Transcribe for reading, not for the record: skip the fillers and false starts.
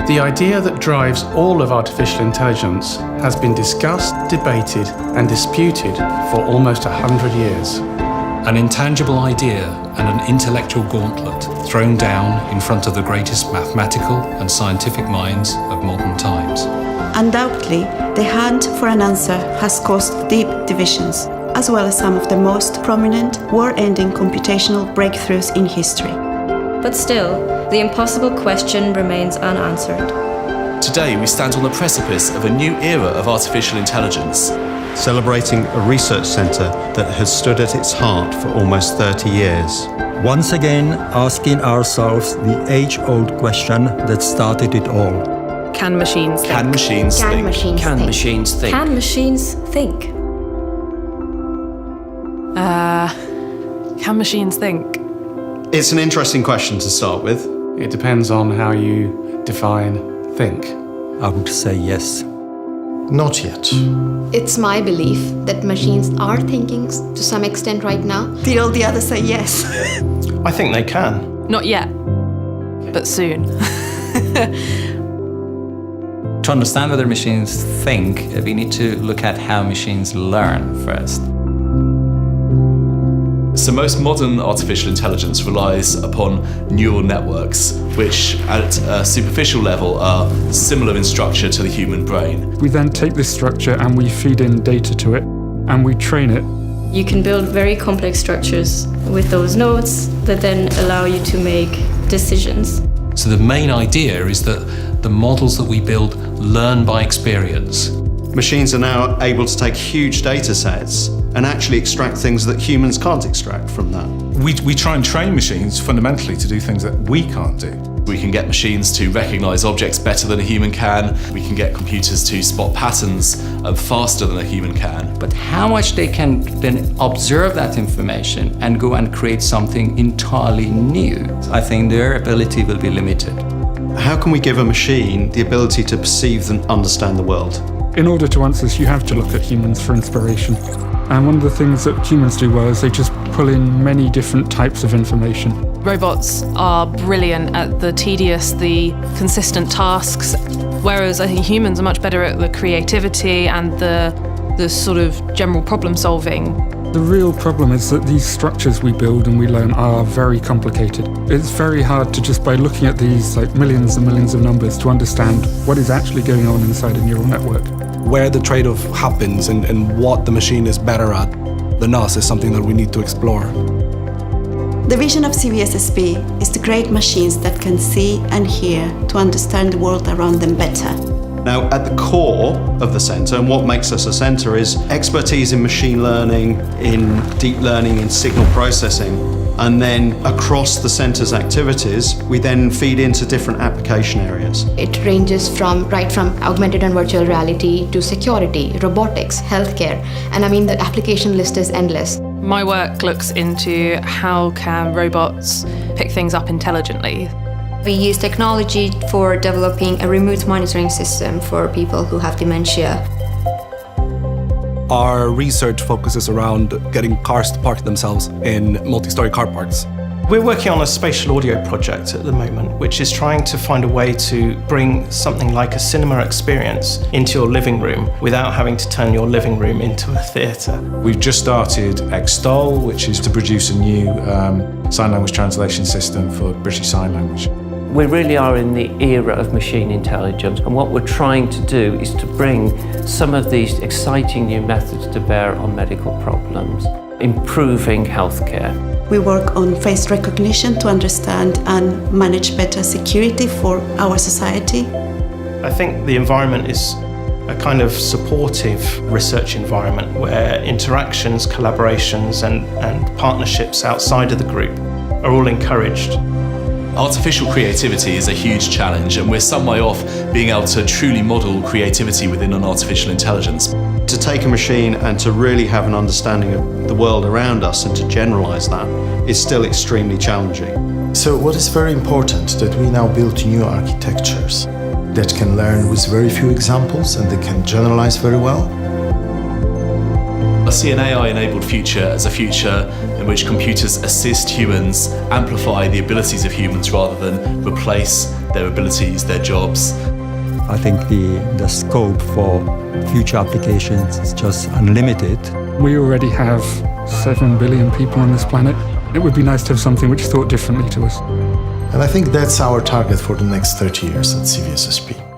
The idea that drives all of artificial intelligence has been discussed, debated and disputed for almost 100 years. An intangible idea and an intellectual gauntlet thrown down in front of the greatest mathematical and scientific minds of modern times. Undoubtedly, the hunt for an answer has caused deep divisions, as well as some of the most prominent war-ending computational breakthroughs in history. But still, the impossible question remains unanswered. Today we stand on the precipice of a new era of artificial intelligence. Celebrating a research centre that has stood at its heart for almost 30 years. Once again, asking ourselves the age-old question that started it all. Can machines think? Can machines Can think? machines Can think? machines think? Can machines think? Can machines think? It's an interesting question to start with. It depends on how you define think. I would say yes. Not yet. It's my belief that machines are thinking to some extent right now. Did all the others say yes? I think they can. Not yet, but soon. To understand whether machines think, we need to look at how machines learn first. So most modern artificial intelligence relies upon neural networks, which at a superficial level are similar in structure to the human brain. We then take this structure and we feed in data to it and we train it. You can build very complex structures with those nodes that then allow you to make decisions. So the main idea is that the models that we build learn by experience. Machines are now able to take huge data sets and actually extract things that humans can't extract from that. We try and train machines fundamentally to do things that we can't do. We can get machines to recognise objects better than a human can. We can get computers to spot patterns faster than a human can. But how much they can then observe that information and go and create something entirely new, I think their ability will be limited. How can we give a machine the ability to perceive and understand the world? In order to answer this, you have to look at humans for inspiration. And one of the things that humans do well is they just pull in many different types of information. Robots are brilliant at the tedious, the consistent tasks, whereas I think humans are much better at the creativity and the sort of general problem solving. The real problem is that these structures we build and we learn are very complicated. It's very hard to just by looking at these like millions and millions of numbers to understand what is actually going on inside a neural network. Where the trade-off happens and what the machine is better at than us is something that we need to explore. The vision of CVSSP is to create machines that can see and hear to understand the world around them better. Now, at the core of the centre, and what makes us a centre, is expertise in machine learning, in deep learning, in signal processing. And then across the centre's activities, we then feed into different application areas. It ranges right from augmented and virtual reality to security, robotics, healthcare, and I mean the application list is endless. My work looks into how can robots pick things up intelligently. We use technology for developing a remote monitoring system for people who have dementia. Our research focuses around getting cars to park themselves in multi-storey car parks. We're working on a spatial audio project at the moment, which is trying to find a way to bring something like a cinema experience into your living room without having to turn your living room into a theatre. We've just started Extol, which is to produce a new sign language translation system for British Sign Language. We really are in the era of machine intelligence, and what we're trying to do is to bring some of these exciting new methods to bear on medical problems, improving healthcare. We work on face recognition to understand and manage better security for our society. I think the environment is a kind of supportive research environment where interactions, collaborations and partnerships outside of the group are all encouraged. Artificial creativity is a huge challenge, and we're some way off being able to truly model creativity within an artificial intelligence. To take a machine and to really have an understanding of the world around us and to generalise that is still extremely challenging. So what is very important that we now build new architectures that can learn with very few examples and they can generalize very well. I see an AI-enabled future as a future in which computers assist humans, amplify the abilities of humans rather than replace their abilities, their jobs. I think the scope for future applications is just unlimited. We already have 7 billion people on this planet. It would be nice to have something which thought differently to us. And I think that's our target for the next 30 years at CVSSP.